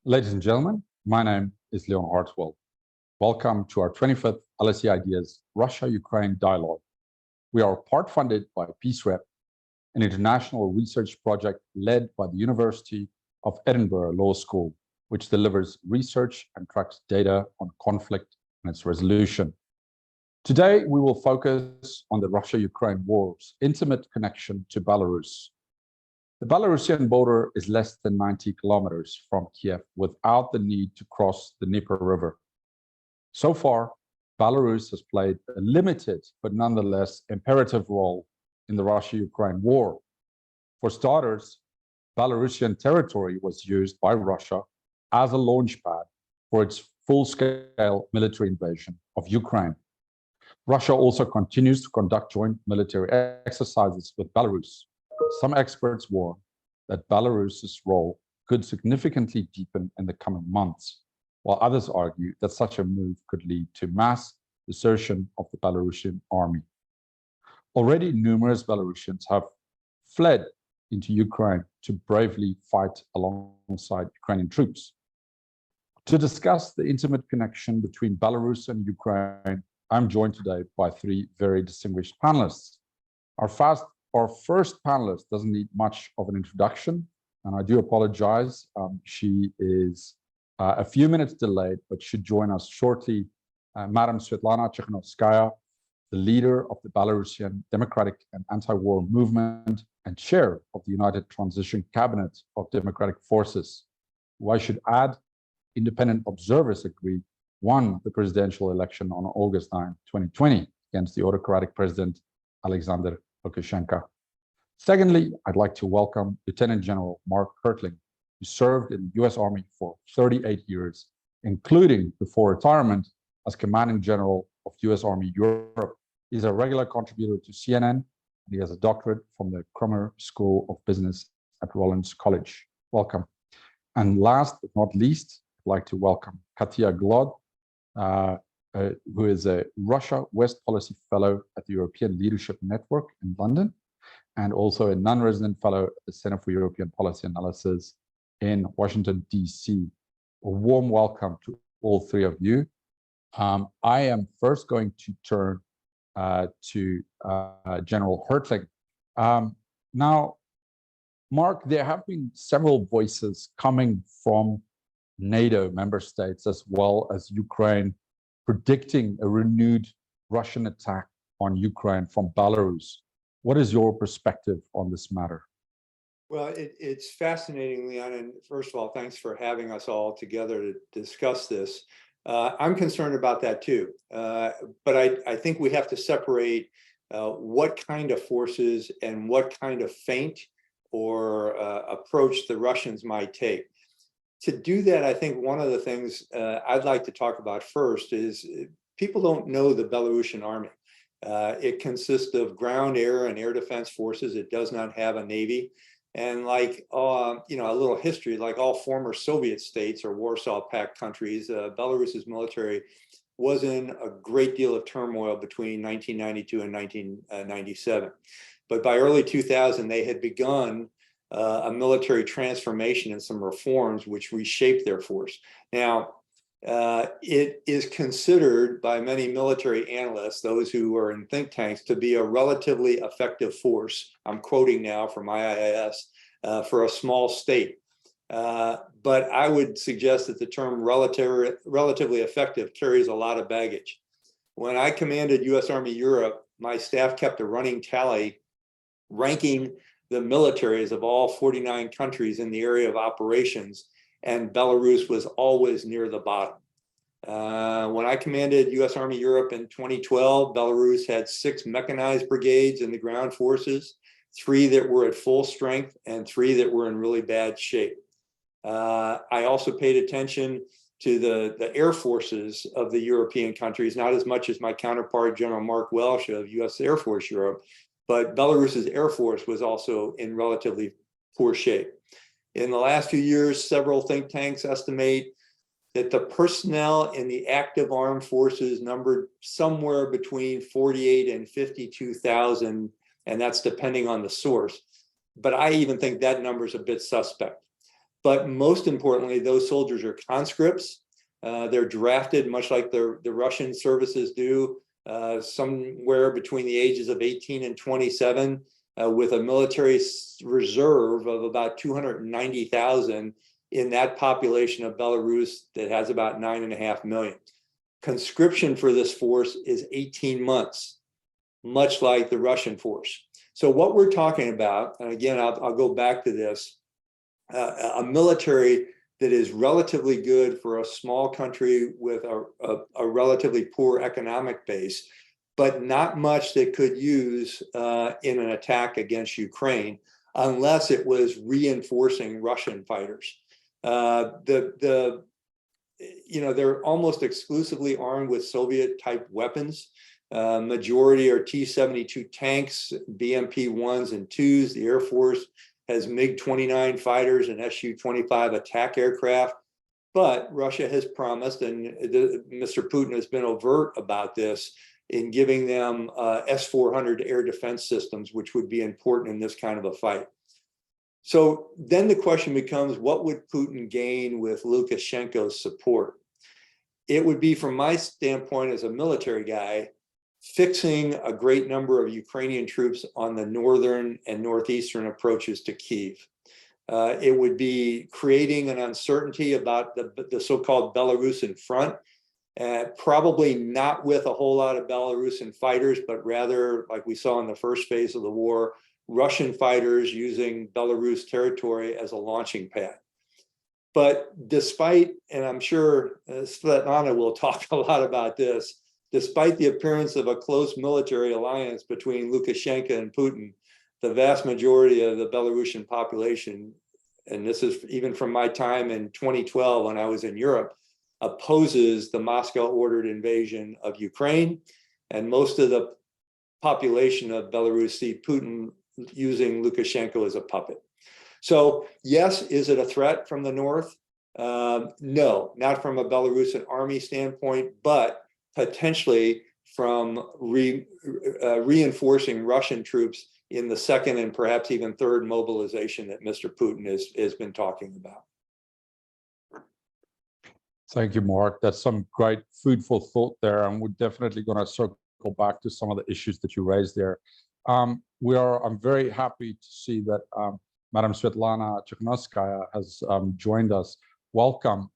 Ladies and gentlemen, my name is Leon Hartwell. Welcome to our 25th LSE IDEAS Russia-Ukraine Dialogue. We are part funded by PeaceRep, an international research project led by the University of Edinburgh Law School, which delivers research and tracks data on conflict and its resolution. Today, we will focus on the Russia-Ukraine war's intimate connection to Belarus. The Belarusian border is less than 90 kilometers from Kiev without the need to cross the Dnieper River. So far, Belarus has played a limited but nonetheless imperative role in the Russia-Ukraine war. For starters, Belarusian territory was used by Russia as a launchpad for its full-scale military invasion of Ukraine. Russia also continues to conduct joint military exercises with Belarus. Some experts warn that Belarus's role could significantly deepen in the coming months, while others argue that such a move could lead to mass desertion of the Belarusian army. Already numerous Belarusians have fled into Ukraine to bravely fight alongside Ukrainian troops. To discuss the intimate connection between Belarus and Ukraine, I'm joined today by three very distinguished panelists. Our first panelist doesn't need much of an introduction, and I do apologize. She is a few minutes delayed, but should join us shortly. Madam Sviatlana Tsikhanouskaya, the leader of the Belarusian Democratic and Anti-War Movement and chair of the United Transition Cabinet of Democratic Forces, who I should add, independent observers agree, won the presidential election on August 9, 2020 against the autocratic president Alyaksandr Lukashenka. Secondly, I'd like to welcome Lieutenant General Mark Hertling, who served in the US Army for 38 years, including before retirement as Commanding General of US Army Europe. He's a regular contributor to CNN, and he has a doctorate from the Krummer School of Business at Rollins College. Welcome. And last but not least, I'd like to welcome Katia Glod, who is a Russia West Policy Fellow at the European Leadership Network in London, and also a non-resident fellow at the Center for European Policy Analysis in Washington, D.C. A warm welcome to all three of you. I am first going to turn to General Hertling. Now, Mark, there have been several voices coming from NATO member states as well as Ukraine predicting a renewed Russian attack on Ukraine from Belarus. What is your perspective on this matter? Well, it's fascinating, Leon, and first of all, thanks for having us all together to discuss this. I'm concerned about that too, but I think we have to separate what kind of forces and what kind of feint or approach the Russians might take. To do that, I think one of the things I'd like to talk about first is people don't know the Belarusian army. It consists of ground, air, and air defense forces. It does not have a navy. And like, a little history, like all former Soviet states or Warsaw Pact countries, Belarus's military was in a great deal of turmoil between 1992 and 1997. But by early 2000, they had begun a military transformation and some reforms which reshaped their force. Now, it is considered by many military analysts, those who are in think tanks, to be a relatively effective force. I'm quoting now from IIS, for a small state. But I would suggest that the term relatively effective carries a lot of baggage. When I commanded US Army Europe, my staff kept a running tally ranking the militaries of all 49 countries in the area of operations, and Belarus was always near the bottom. When I commanded US Army Europe in 2012, Belarus had 6 mechanized brigades in the ground forces, 3 that were at full strength and 3 that were in really bad shape. I also paid attention to the air forces of the European countries, not as much as my counterpart, General Mark Welsh of US Air Force Europe, but Belarus's Air Force was also in relatively poor shape. In the last few years, several think tanks estimate that the personnel in the active armed forces numbered somewhere between 48 and 52,000, and that's depending on the source. But I even think that number is a bit suspect. But most importantly, those soldiers are conscripts. They're drafted much like the Russian services do, somewhere between the ages of 18 and 27, with a military reserve of about 290,000 in that population of Belarus that has about 9.5 million. Conscription for this force is 18 months, much like the Russian force. So what we're talking about, and again, I'll go back to this, a military that is relatively good for a small country with a relatively poor economic base, but not much that could use in an attack against Ukraine unless it was reinforcing Russian fighters. They're almost exclusively armed with Soviet-type weapons. Majority are T-72 tanks, BMP-1s and 2s. The Air Force has MiG-29 fighters and Su-25 attack aircraft. But Russia has promised, and Mr. Putin has been overt about this, in giving them S-400 air defense systems, which would be important in this kind of a fight. So then the question becomes, what would Putin gain with Lukashenko's support? It would be, from my standpoint as a military guy, fixing a great number of Ukrainian troops on the northern and northeastern approaches to Kyiv. It would be creating an uncertainty about the so-called Belarusian front, probably not with a whole lot of Belarusian fighters, but rather, like we saw in the first phase of the war, Russian fighters using Belarus territory as a launching pad. But despite, and I'm sure Sviatlana will talk a lot about this, despite the appearance of a close military alliance between Lukashenko and Putin, the vast majority of the Belarusian population, and this is even from my time in 2012 when I was in Europe, opposes the Moscow-ordered invasion of Ukraine, and most of the population of Belarus see Putin using Lukashenko as a puppet. So yes, is it a threat from the north? No, not from a Belarusian army standpoint, but potentially from reinforcing Russian troops in the second and perhaps even third mobilization that Mr. Putin has been talking about. Thank you, Mark. That's some great food for thought there, and we're definitely going to circle back to some of the issues that you raised there. I'm very happy to see that Madam Sviatlana Tsikhanouskaya has joined us. Welcome.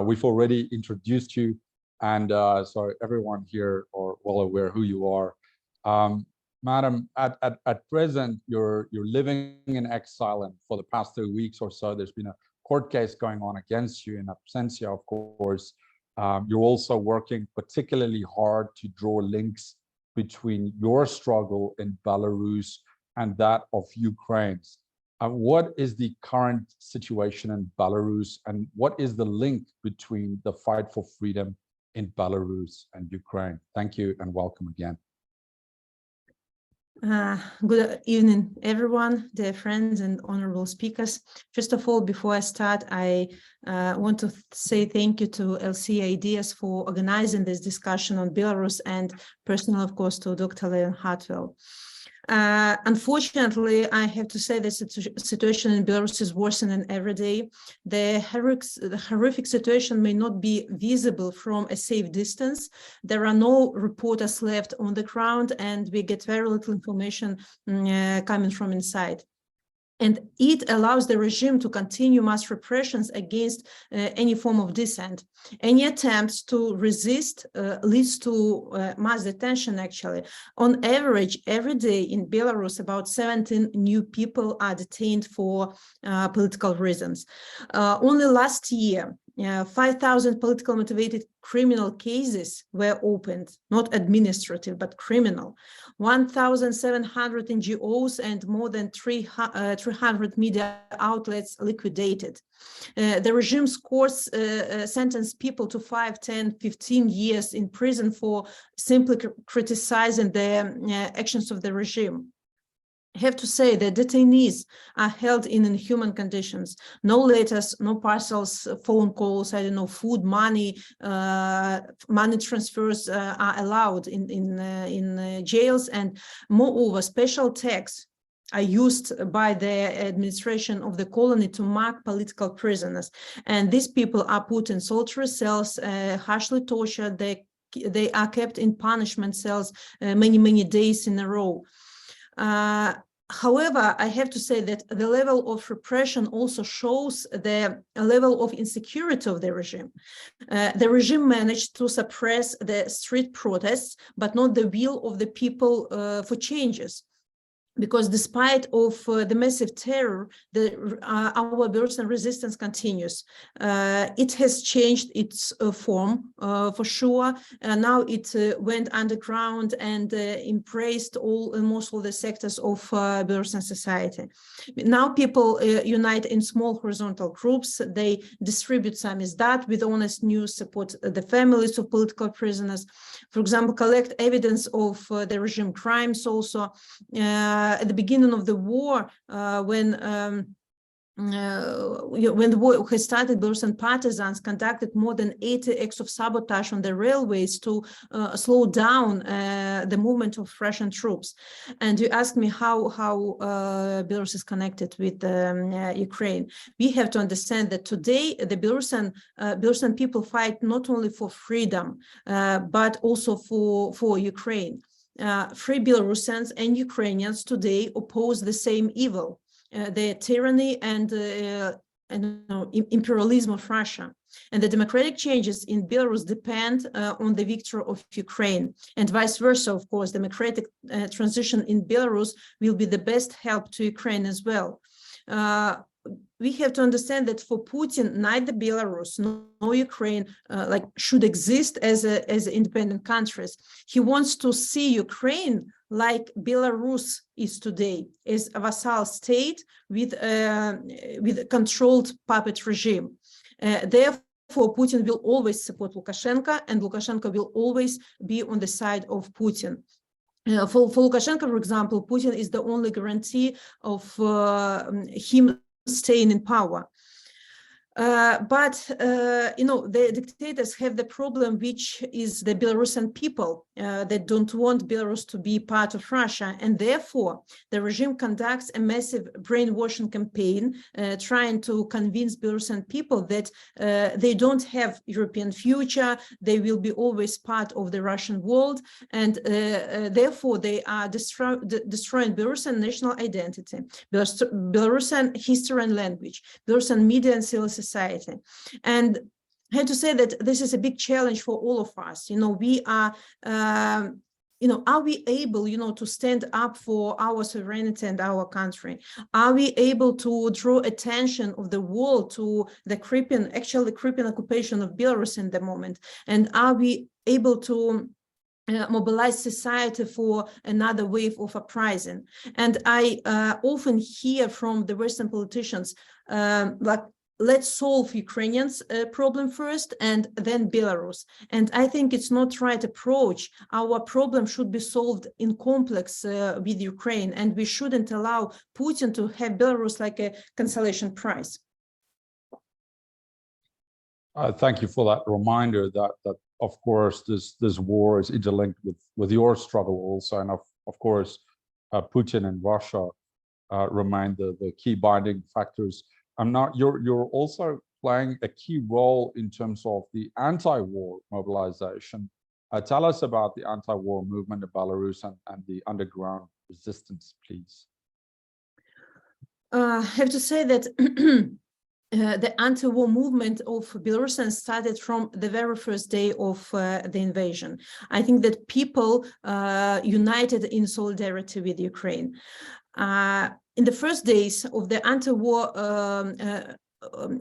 We've already introduced you, and so everyone here are well aware who you are. Madam, at present, you're living in exile, and for the past 3 weeks or so, there's been a court case going on against you in absentia, of course. You're also working particularly hard to draw links between your struggle in Belarus and that of Ukraine's. What is the current situation in Belarus, and what is the link between the fight for freedom in Belarus and Ukraine? Thank you and welcome again. Good evening, everyone, dear friends and honorable speakers. First of all, before I start, I want to say thank you to LSE IDEAS for organizing this discussion on Belarus, and personally, of course, to Dr. Leon Hartwell. Unfortunately, I have to say the situation in Belarus is worsening every day. The horrific situation may not be visible from a safe distance. There are no reporters left on the ground, and we get very little information coming from inside. And it allows the regime to continue mass repressions against any form of dissent. Any attempts to resist leads to mass detention, actually. On average, every day in Belarus, about 17 new people are detained for political reasons. Only last year, 5,000 politically motivated criminal cases were opened, not administrative, but criminal. 1,700 NGOs and more than 300 media outlets liquidated. The regime's courts sentenced people to 5, 10, 15 years in prison for simply criticizing the actions of the regime. I have to say that detainees are held in inhuman conditions. No letters, no parcels, phone calls, I don't know, food, money, money transfers are allowed in jails, and moreover, special tax are used by the administration of the colony to mark political prisoners. And these people are put in solitary cells, harshly tortured. They are kept in punishment cells many days in a row. However, I have to say that the level of repression also shows the level of insecurity of the regime. The regime managed to suppress the street protests, but not the will of the people for changes. Because despite of the massive terror, our Belarusian resistance continues. It has changed its form, for sure. Now it went underground and embraced almost all the sectors of Belarusian society. Now people unite in small horizontal groups. They distribute samizdat with honest news, support the families of political prisoners. For example, collect evidence of the regime crimes also. At the beginning of the war, when the war has started, Belarusian partisans conducted more than 80 acts of sabotage on the railways to slow down the movement of Russian troops. And you asked me how Belarus is connected with Ukraine. We have to understand that today the Belarusian people fight not only for freedom, but also for Ukraine. Free Belarusians and Ukrainians today oppose the same evil, the tyranny and imperialism of Russia. And the democratic changes in Belarus depend on the victory of Ukraine, and vice versa. Of course, democratic transition in Belarus will be the best help to Ukraine as well. We have to understand that for Putin, neither Belarus nor Ukraine should exist as independent countries. He wants to see Ukraine like Belarus is today, as a vassal state with a controlled puppet regime. Therefore, Putin will always support Lukashenko, and Lukashenko will always be on the side of Putin. For Lukashenko, for example, Putin is the only guarantee of him staying in power. But the dictators have the problem, which is the Belarusian people that don't want Belarus to be part of Russia. And therefore, the regime conducts a massive brainwashing campaign, trying to convince Belarusian people that they don't have European future, they will be always part of the Russian world, and therefore they are destroying Belarusian national identity, Belarusian history and language, Belarusian media and civil society. And I have to say that this is a big challenge for all of us. We are we able, to stand up for our sovereignty and our country? Are we able to draw attention of the world to the creeping occupation of Belarus in the moment? And are we able to mobilize society for another wave of uprising? And I often hear from the Western politicians, let's solve Ukrainians' problem first and then Belarus. And I think it's not the right approach. Our problem should be solved in complex with Ukraine, and we shouldn't allow Putin to have Belarus like a consolation prize. Thank you for that reminder that of course this war is interlinked with your struggle also, and of course Putin and Russia remain the key binding factors. You're also playing a key role in terms of the anti-war mobilization. Tell us about the anti-war movement in Belarus and the underground resistance, please. I have to say that the anti-war movement of Belarusians started from the very first day of the invasion. I think that people united in solidarity with Ukraine. In the first days of the anti-war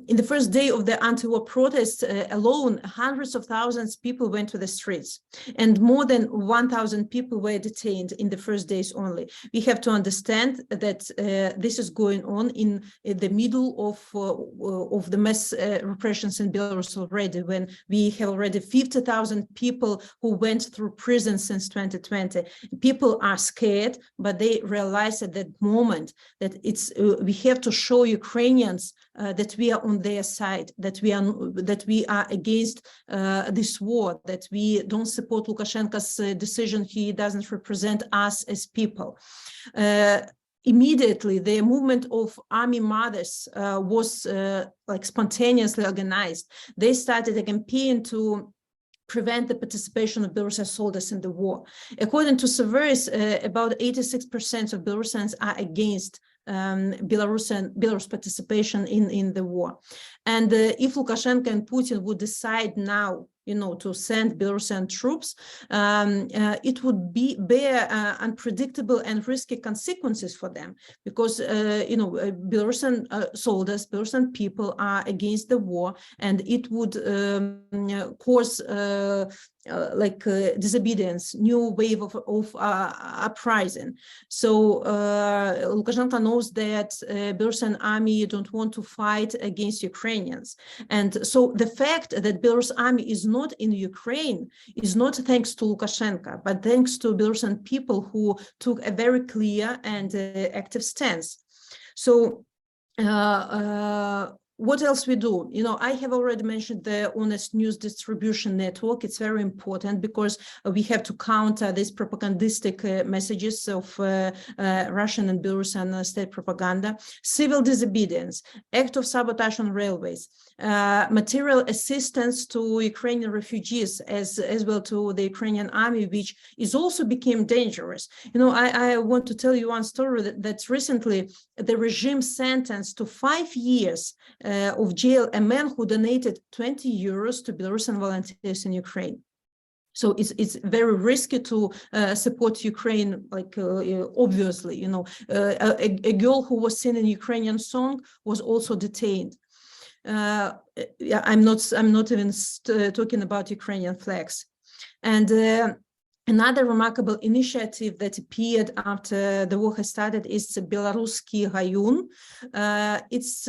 in the first day of the anti-war protests alone, hundreds of thousands of people went to the streets, and more than 1,000 people were detained in the first days only. We have to understand that this is going on in the middle of the mass repressions in Belarus already, when we have already 50,000 people who went through prison since 2020. People are scared, but they realize at that moment that we have to show Ukrainians that we are on their side, that we are against this war, that we don't support Lukashenko's decision. He doesn't represent us as people. immediately the movement of army mothers was like spontaneously organized. They started a campaign to prevent the participation of Belarusian soldiers in the war. According to surveys, about 86% of Belarusians are against Belarus participation in the war. And if Lukashenko and Putin would decide now, to send Belarusian troops, it would bear unpredictable and risky consequences for them, because Belarusian soldiers, Belarusian people are against the war, and it would cause disobedience, new wave of uprising. So Lukashenko knows that Belarusian army don't want to fight against Ukrainians, and so the fact that Belarus army is not in Ukraine is not thanks to Lukashenko, but thanks to Belarusian people who took a very clear and active stance. So what else we do? I have already mentioned the honest news distribution network. It's very important because we have to counter these propagandistic messages of Russian and Belarusian state propaganda. Civil disobedience, act of sabotage on railways, material assistance to Ukrainian refugees as well to the Ukrainian army, which is also became dangerous. I want to tell you one story that recently the regime sentenced to 5 years of jail a man who donated 20 euros to Belarusian volunteers in Ukraine. So it's very risky to support Ukraine, obviously, a girl who was singing a Ukrainian song was also detained. I'm not even talking about Ukrainian flags. And another remarkable initiative that appeared after the war has started is Belarusky Rayun. It's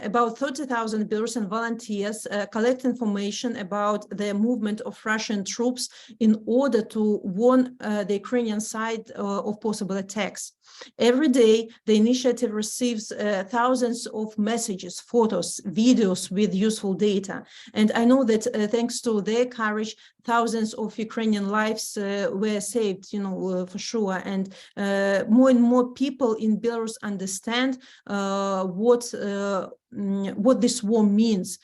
about 30,000 Belarusian volunteers collect information about the movement of Russian troops in order to warn the Ukrainian side of possible attacks. Every day, the initiative receives thousands of messages, photos, videos with useful data. And I know that thanks to their courage, thousands of Ukrainian lives were saved, for sure. And more and more people in Belarus understand what this war means.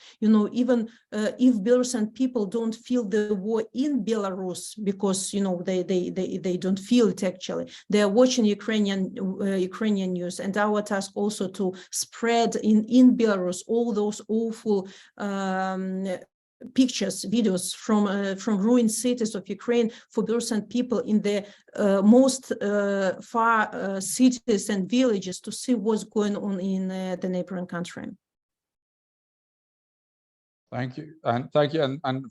Even if Belarusian people don't feel the war in Belarus, because they don't feel it actually, they are watching Ukrainian news, and our task also to spread in Belarus all those awful pictures, videos from ruined cities of Ukraine for Belarusian people in the most far cities and villages to see what's going on in the neighboring country. Thank you, and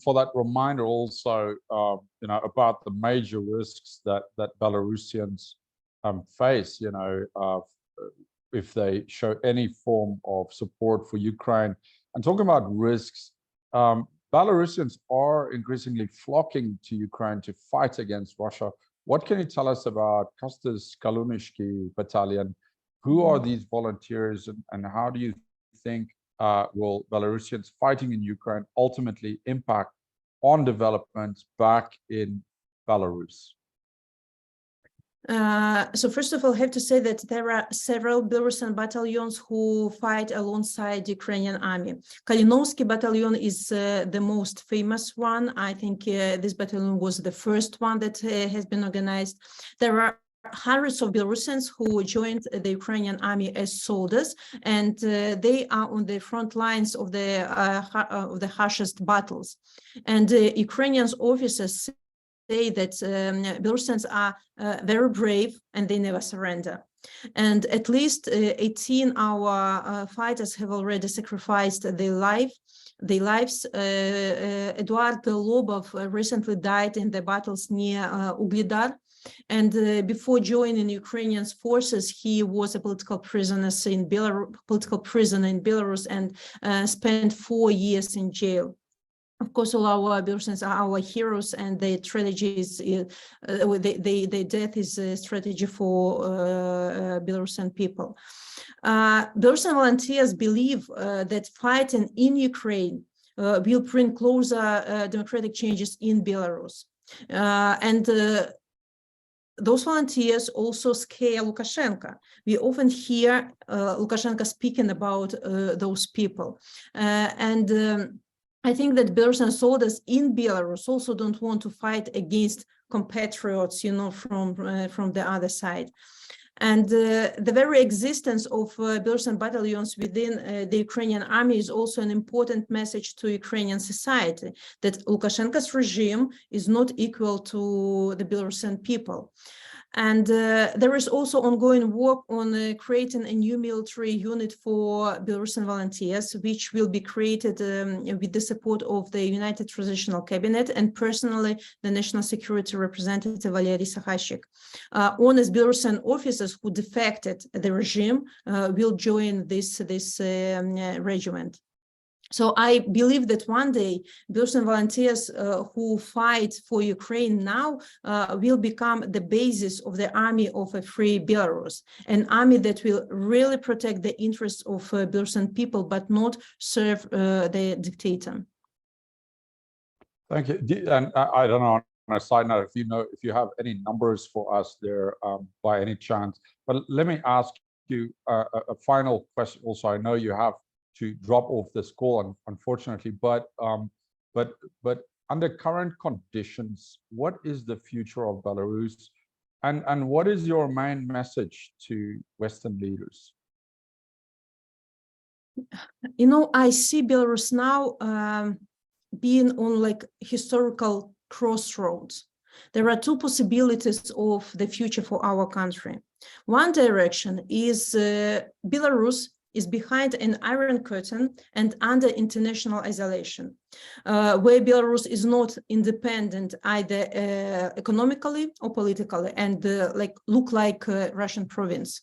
for that reminder also, about the major risks that Belarusians face, if they show any form of support for Ukraine. And talking about risks, Belarusians are increasingly flocking to Ukraine to fight against Russia. What can you tell us about Katia Glod battalion? Who are these volunteers, and how do you think will Belarusians fighting in Ukraine ultimately impact on developments back in Belarus? So first of all, I have to say that there are several Belarusian battalions who fight alongside Ukrainian army. Kalinowski battalion is the most famous one. I think this battalion was the first one that has been organized. There are hundreds of Belarusians who joined the Ukrainian army as soldiers, and they are on the front lines of the harshest battles. And Ukrainian officers say that Belarusians are very brave and they never surrender. And at least 18 our fighters have already sacrificed their lives. Eduard Lobov recently died in the battles near Ugledar. And before joining Ukrainian forces, he was a political prisoner in Belarus and spent 4 years in jail. Of course, all our Belarusians are our heroes, and their strategy is, their death is a strategy for Belarusian people. Belarusian volunteers believe that fighting in Ukraine will bring closer democratic changes in Belarus. And those volunteers also scare Lukashenko. We often hear Lukashenko speaking about those people. I think that Belarusian soldiers in Belarus also don't want to fight against compatriots, from the other side. And the very existence of Belarusian battalions within the Ukrainian army is also an important message to Ukrainian society that Lukashenko's regime is not equal to the Belarusian people. And there is also ongoing work on creating a new military unit for Belarusian volunteers, which will be created with the support of the United Transitional Cabinet and personally the National Security Representative Valery Sakhashik. Honest Belarusian officers who defected the regime will join this regiment. So I believe that one day Belarusian volunteers who fight for Ukraine now will become the basis of the army of a free Belarus, an army that will really protect the interests of Belarusian people, but not serve the dictator. Thank you. And I don't know, on a side note, if you have any numbers for us there by any chance, but let me ask you a final question also. I know you have to drop off this call, unfortunately, but under current conditions, what is the future of Belarus, and what is your main message to Western leaders? I see Belarus now being on historical crossroads. There are two possibilities of the future for our country. One direction is Belarus is behind an iron curtain and under international isolation, where Belarus is not independent either economically or politically, and look like a Russian province.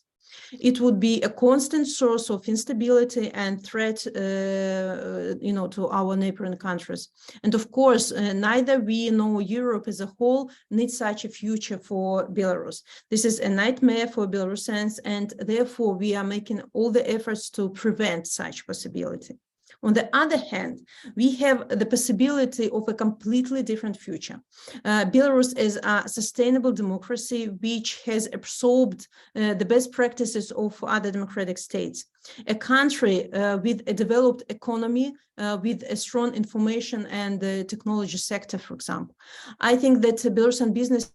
It would be a constant source of instability and threat, to our neighboring countries. And of course, neither we nor Europe as a whole need such a future for Belarus. This is a nightmare for Belarusians, and therefore we are making all the efforts to prevent such possibility. On the other hand, we have the possibility of a completely different future. Belarus is a sustainable democracy which has absorbed the best practices of other democratic states. A country with a developed economy, with a strong information and technology sector, for example. I think that Belarusian business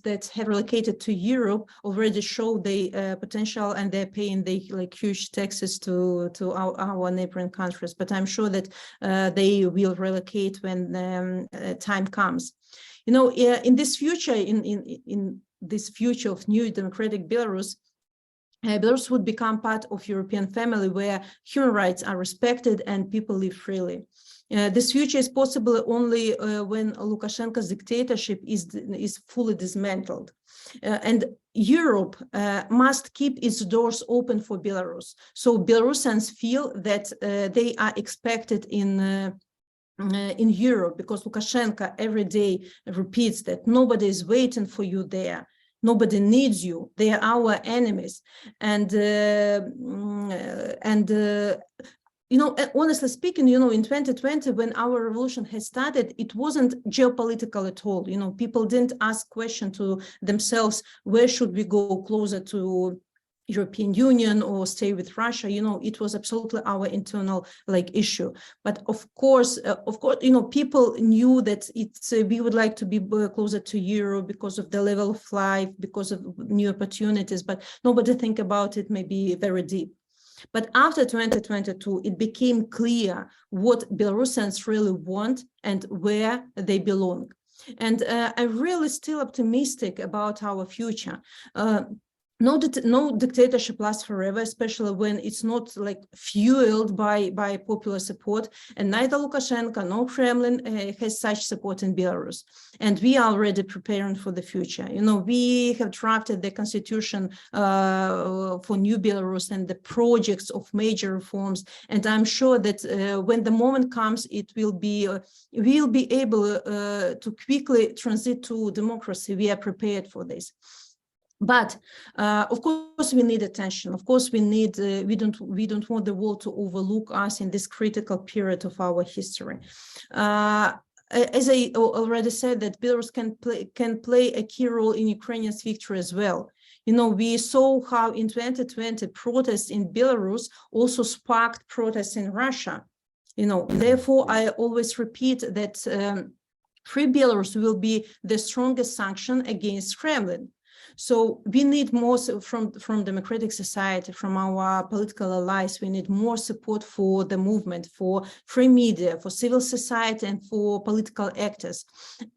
that have relocated to Europe already show the potential, and they're paying the huge taxes to our neighboring countries. But I'm sure that they will relocate when time comes. In this future, in this future of new democratic Belarus, Belarus would become part of European family where human rights are respected and people live freely. This future is possible only when Lukashenko's dictatorship is fully dismantled. And Europe must keep its doors open for Belarus. So Belarusians feel that they are expected in Europe, because Lukashenko every day repeats that nobody is waiting for you there. Nobody needs you. They are our enemies. And honestly speaking, in 2020, when our revolution has started, it wasn't geopolitical at all. People didn't ask questions to themselves, where should we go closer to European Union or stay with Russia? It was absolutely our internal issue. But of course, people knew that we would like to be closer to Europe because of the level of life, because of new opportunities, but nobody think about it maybe very deep. But after 2022, it became clear what Belarusians really want and where they belong. And I'm really still optimistic about our future. No dictatorship lasts forever, especially when it's not fueled by popular support, and neither Lukashenko nor Kremlin has such support in Belarus. And we are already preparing for the future. We have drafted the constitution for new Belarus and the projects of major reforms. And I'm sure that when the moment comes, we'll be able to quickly transit to democracy. We are prepared for this. But of course, we need attention. Of course, we don't want the world to overlook us in this critical period of our history. as I already said, that Belarus can play a key role in Ukrainians' victory as well. You know, we saw how in 2020 protests in Belarus also sparked protests in Russia. You know, therefore, I always repeat that Free Belarus will be the strongest sanction against Kremlin. So we need more from democratic society, from our political allies. We need more support for the movement, for free media, for civil society, and for political actors.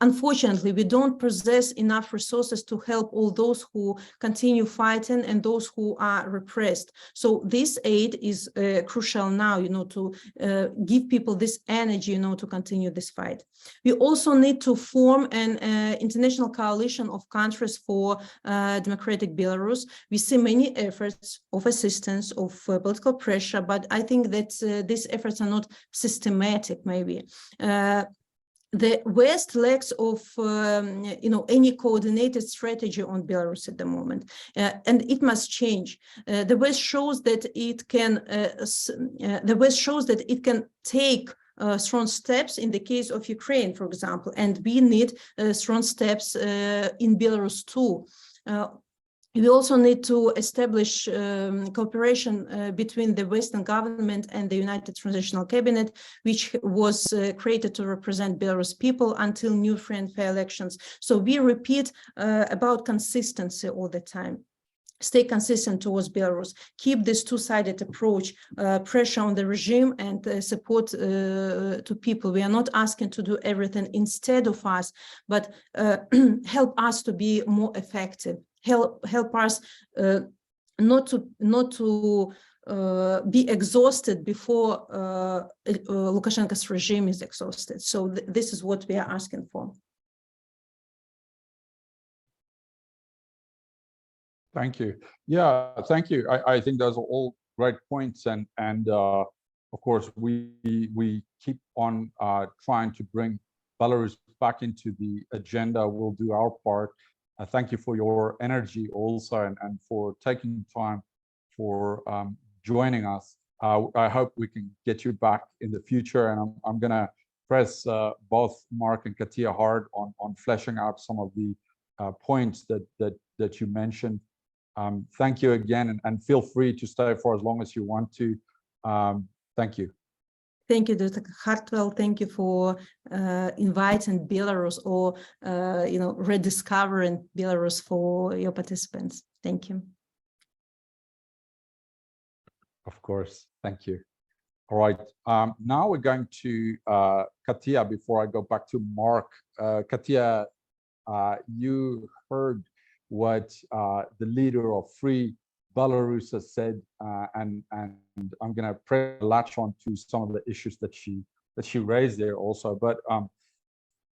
Unfortunately, we don't possess enough resources to help all those who continue fighting and those who are repressed. So this aid is crucial now, you know, to give people this energy, you know, to continue this fight. We also need to form an international coalition of countries for democratic Belarus. We see many efforts of assistance, of political pressure, but I think that these efforts are not systematic, maybe. The West lacks of, you know, any coordinated strategy on Belarus at the moment, and it must change. The West shows that it can. The West shows that it can take strong steps in the case of Ukraine, for example, and we need strong steps in Belarus too. We also need to establish cooperation between the Western government and the United Transitional Cabinet, which was created to represent Belarus people until new free and fair elections. So we repeat about consistency all the time. Stay consistent towards Belarus, keep this two-sided approach, pressure on the regime and support to people. We are not asking to do everything instead of us, but help us to be more effective. Help us not to be exhausted before Lukashenko's regime is exhausted. So this is what we are asking for. Thank you. Yeah, thank you. I think those are all great points, and of course we keep on trying to bring Belarus back into the agenda. We'll do our part. Thank you for your energy also, and for taking time for joining us. I hope we can get you back in the future, and I'm gonna press both Mark and Katia hard on fleshing out some of the points that you mentioned. Thank you again, and feel free to stay for as long as you want to. Thank you. Thank you, Dr. Hartwell. Thank you for inviting Belarus, or you know, rediscovering Belarus for your participants. Thank you. Of course, thank you. All right, now we're going to Katia before I go back to Mark. Katia, you heard what the leader of Free Belarus has said, and I'm going to latch on to some of the issues that she raised there also. But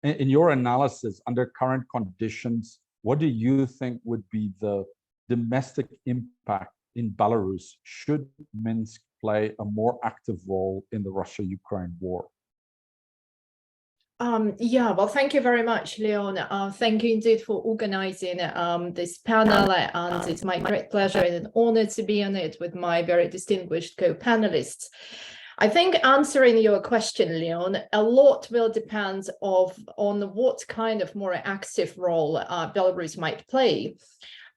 in your analysis, under current conditions, what do you think would be the domestic impact in Belarus should Minsk play a more active role in the Russia-Ukraine war? Yeah, well, thank you very much, Leon. Thank you indeed for organizing this panel, and it's my great pleasure and an honor to be on it with my very distinguished co-panelists. I think answering your question, Leon, a lot will depend on what kind of more active role Belarus might play.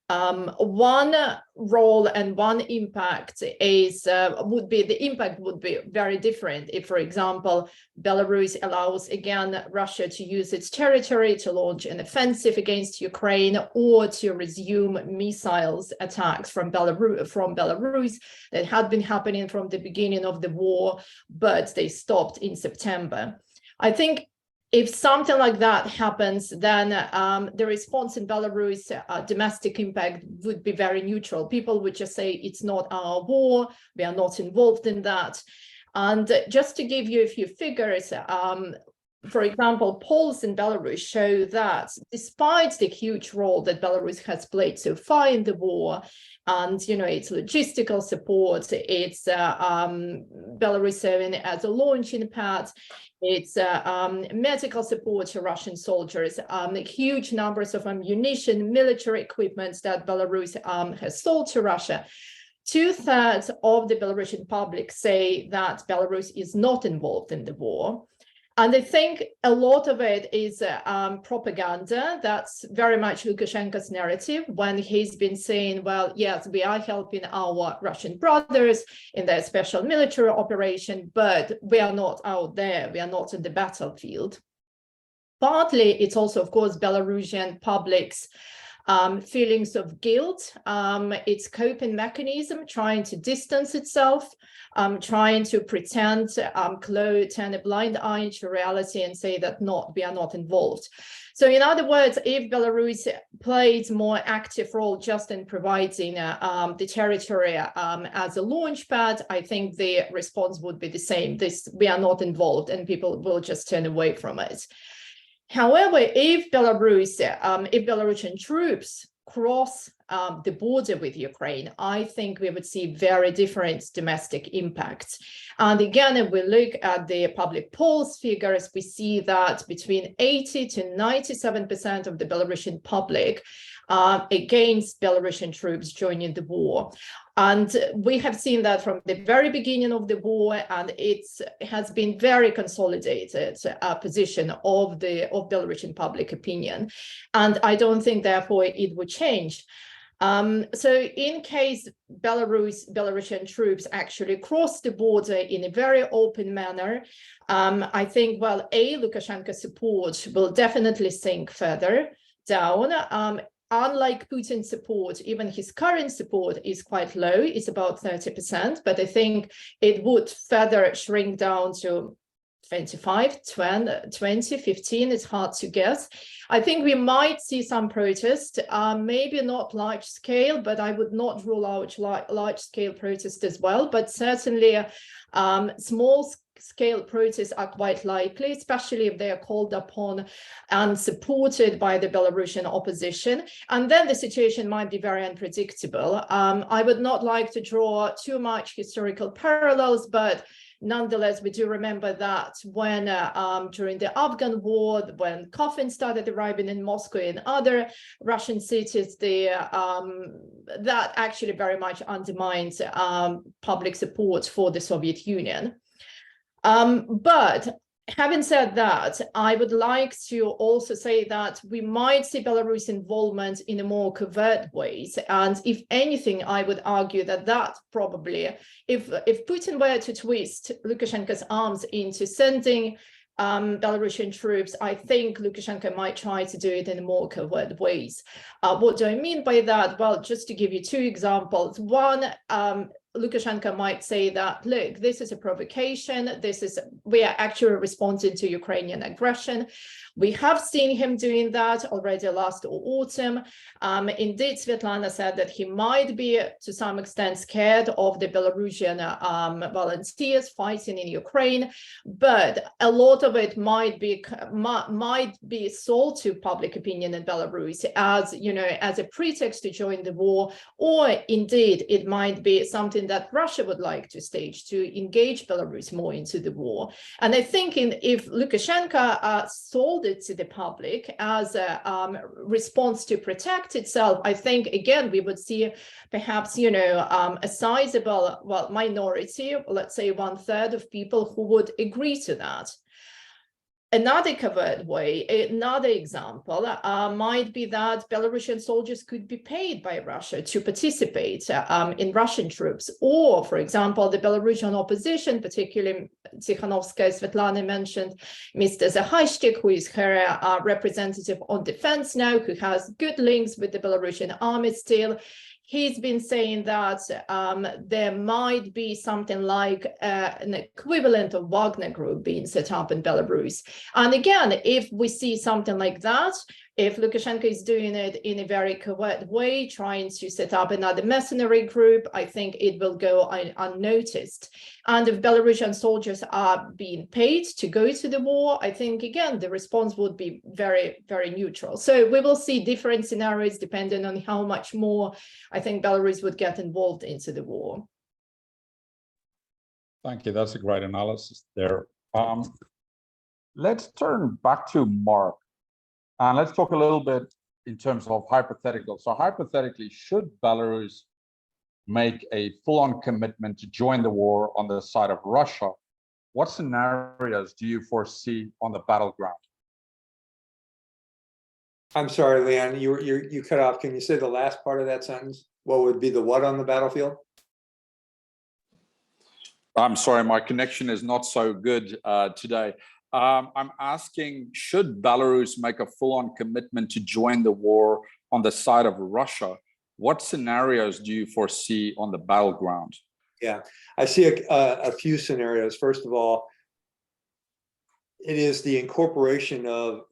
One role and one impact would be very different if, for example, Belarus allows again Russia to use its territory to launch an offensive against Ukraine, or to resume missiles attacks from Belarus that had been happening from the beginning of the war, but they stopped in September. I think if something like that happens, then the response in Belarus, domestic impact, would be very neutral. People would just say, it's not our war, we are not involved in that. And just to give you a few figures, for example, polls in Belarus show that despite the huge role that Belarus has played so far in the war, and its logistical support, its Belarus serving as a launching pad, its medical support to Russian soldiers, huge numbers of ammunition, military equipment that Belarus has sold to Russia. 2/3 of the Belarusian public say that Belarus is not involved in the war. And I think a lot of it is propaganda. That's very much Lukashenko's narrative when he's been saying, well, yes, we are helping our Russian brothers in their special military operation, but we are not out there. We are not in the battlefield. Partly, it's also, of course, Belarusian public's feelings of guilt, its coping mechanism, trying to distance itself, trying to pretend, turn a blind eye to reality and say that we are not involved. So in other words, if Belarus plays more active role just in providing the territory as a launch pad, I think the response would be the same. We are not involved and people will just turn away from it. However, if Belarusian troops cross the border with Ukraine, I think we would see very different domestic impacts. And again, if we look at the public polls figures, we see that between 80 to 97% of the Belarusian public against Belarusian troops joining the war. And we have seen that from the very beginning of the war, and it has been very consolidated position of Belarusian public opinion. And I don't think, therefore, it would change. So in case Belarusian troops actually cross the border in a very open manner, I think, well, Lukashenko's support will definitely sink further down. Unlike Putin's support, even his current support is quite low. It's about 30%, but I think it would further shrink down to 25, 20, 15, it's hard to guess. I think we might see some protest, maybe not large scale, but I would not rule out large scale protest as well, but certainly small scale protests are quite likely, especially if they are called upon and supported by the Belarusian opposition. And then the situation might be very unpredictable. I would not like to draw too much historical parallels, but nonetheless, we do remember that when during the Afghan war, when coffins started arriving in Moscow and other Russian cities, that actually very much undermines public support for the Soviet Union. But having said that, I would like to also say that we might see Belarus involvement in a more covert ways. And if anything, I would argue that probably, if Putin were to twist Lukashenko's arms into sending Belarusian troops, I think Lukashenko might try to do it in more covert ways. What do I mean by that? Well, just to give you two examples. One, Lukashenko might say that, look, this is a provocation. We are actually responding to Ukrainian aggression. We have seen him doing that already last autumn. Indeed, Sviatlana said that he might be, to some extent, scared of the Belarusian volunteers fighting in Ukraine, but a lot of it might be sold to public opinion in Belarus as, as a pretext to join the war, or indeed it might be something that Russia would like to stage to engage Belarus more into the war. And I think if Lukashenko sold it to the public as a response to protect itself, I think, again, we would see perhaps, a sizable, minority, let's say 1/3 of people who would agree to that. Another covert way, another example might be that Belarusian soldiers could be paid by Russia to participate in Russian troops. Or, for example, the Belarusian opposition, particularly Tsikhanouskaya, Sviatlana mentioned, Mr. Zahashtik, who is her representative on defense now, who has good links with the Belarusian army still. He's been saying that there might be something like an equivalent of Wagner Group being set up in Belarus. And again, if we see something like that, if Lukashenko is doing it in a very covert way, trying to set up another mercenary group, I think it will go unnoticed. And if Belarusian soldiers are being paid to go to the war, I think, again, the response would be very, very neutral. So we will see different scenarios depending on how much more I think Belarus would get involved into the war. Thank you. That's a great analysis there. Let's turn back to Mark. And let's talk a little bit in terms of hypothetical. So hypothetically, should Belarus make a full-on commitment to join the war on the side of Russia? what scenarios do you foresee on the battleground? I'm sorry, Leon, you cut off. Can you say the last part of that sentence? What would be the what on the battlefield? I'm sorry, my connection is not so good today. I'm asking, should Belarus make a full-on commitment to join the war on the side of Russia? What scenarios do you foresee on the battleground? Yeah, I see a few scenarios. First of all, it is the incorporation of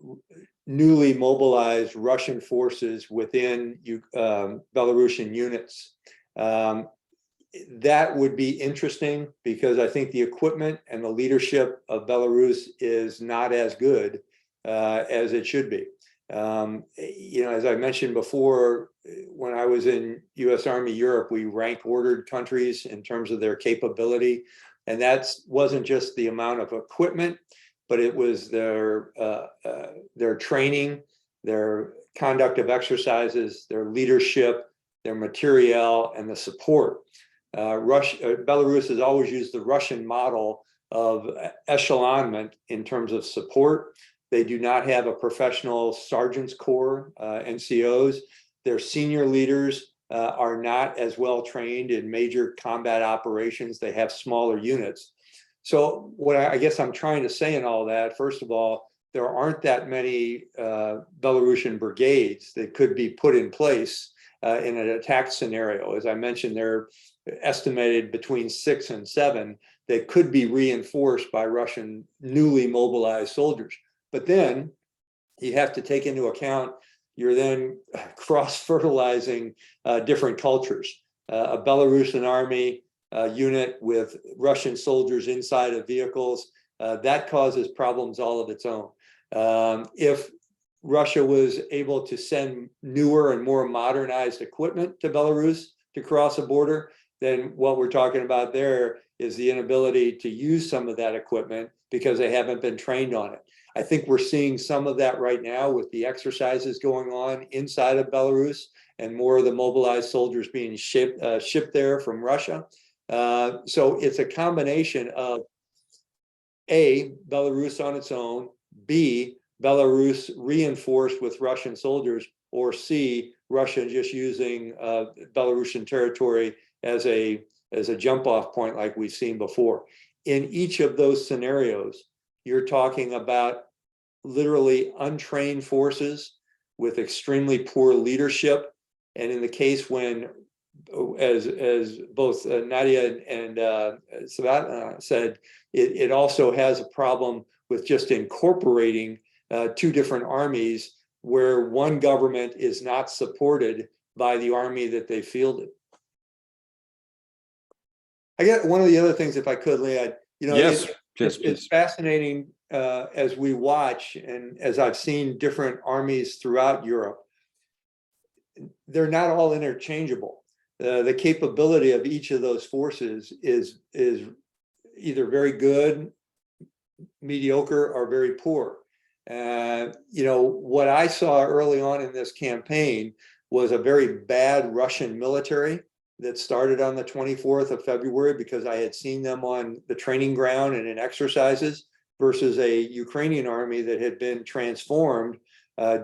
newly mobilized Russian forces within Belarusian units. That would be interesting because I think the equipment and the leadership of Belarus is not as good as it should be. As I mentioned before, when I was in U.S. Army Europe, we rank ordered countries in terms of their capability. And that wasn't just the amount of equipment, but it was their training, their conduct of exercises, their leadership, their materiel, and the support. Belarus has always used the Russian model of echelonment in terms of support. They do not have a professional sergeants corps, NCOs. Their senior leaders are not as well trained in major combat operations. They have smaller units. So what I guess I'm trying to say in all that, first of all, there aren't that many Belarusian brigades that could be put in place in an attack scenario. As I mentioned, they're estimated between 6 and 7 that could be reinforced by Russian newly mobilized soldiers. But then you have to take into account you're then cross-fertilizing different cultures. A Belarusian army unit with Russian soldiers inside of vehicles, that causes problems all of its own. If Russia was able to send newer and more modernized equipment to Belarus to cross a border, then what we're talking about there is the inability to use some of that equipment because they haven't been trained on it. I think we're seeing some of that right now with the exercises going on inside of Belarus and more of the mobilized soldiers being shipped there from Russia. So it's a combination of A, Belarus on its own, B, Belarus reinforced with Russian soldiers, or C, Russia just using Belarusian territory as a jump-off point like we've seen before. In each of those scenarios, you're talking about literally untrained forces with extremely poor leadership. And in the case when, as both Nadia and Sviatlana said, it also has a problem with just incorporating two different armies where one government is not supported by the army that they fielded. I get one of the other things, if I could, Leon, it's fascinating as we watch and as I've seen different armies throughout Europe, they're not all interchangeable. The capability of each of those forces is either very good, mediocre, or very poor. What I saw early on in this campaign was a very bad Russian military that started on the 24th of February because I had seen them on the training ground and in exercises versus a Ukrainian army that had been transformed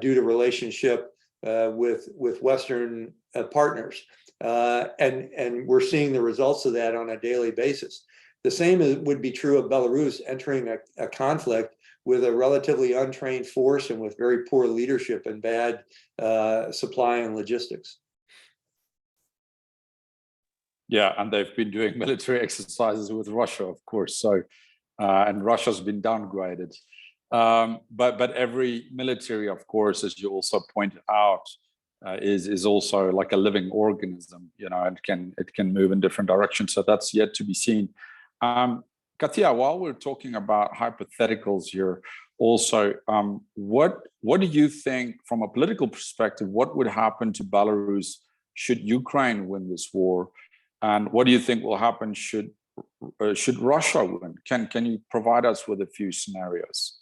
due to relationship with Western partners. And we're seeing the results of that on a daily basis. The same would be true of Belarus entering a conflict with a relatively untrained force and with very poor leadership and bad supply and logistics. Yeah, and they've been doing military exercises with Russia, of course. So, and Russia's been downgraded. But every military, of course, as you also pointed out, is also like a living organism. It can move in different directions. So that's yet to be seen. Katia, while we're talking about hypotheticals here, also, what do you think, from a political perspective, what would happen to Belarus should Ukraine win this war? And what do you think will happen should Russia win? Can you provide us with a few scenarios?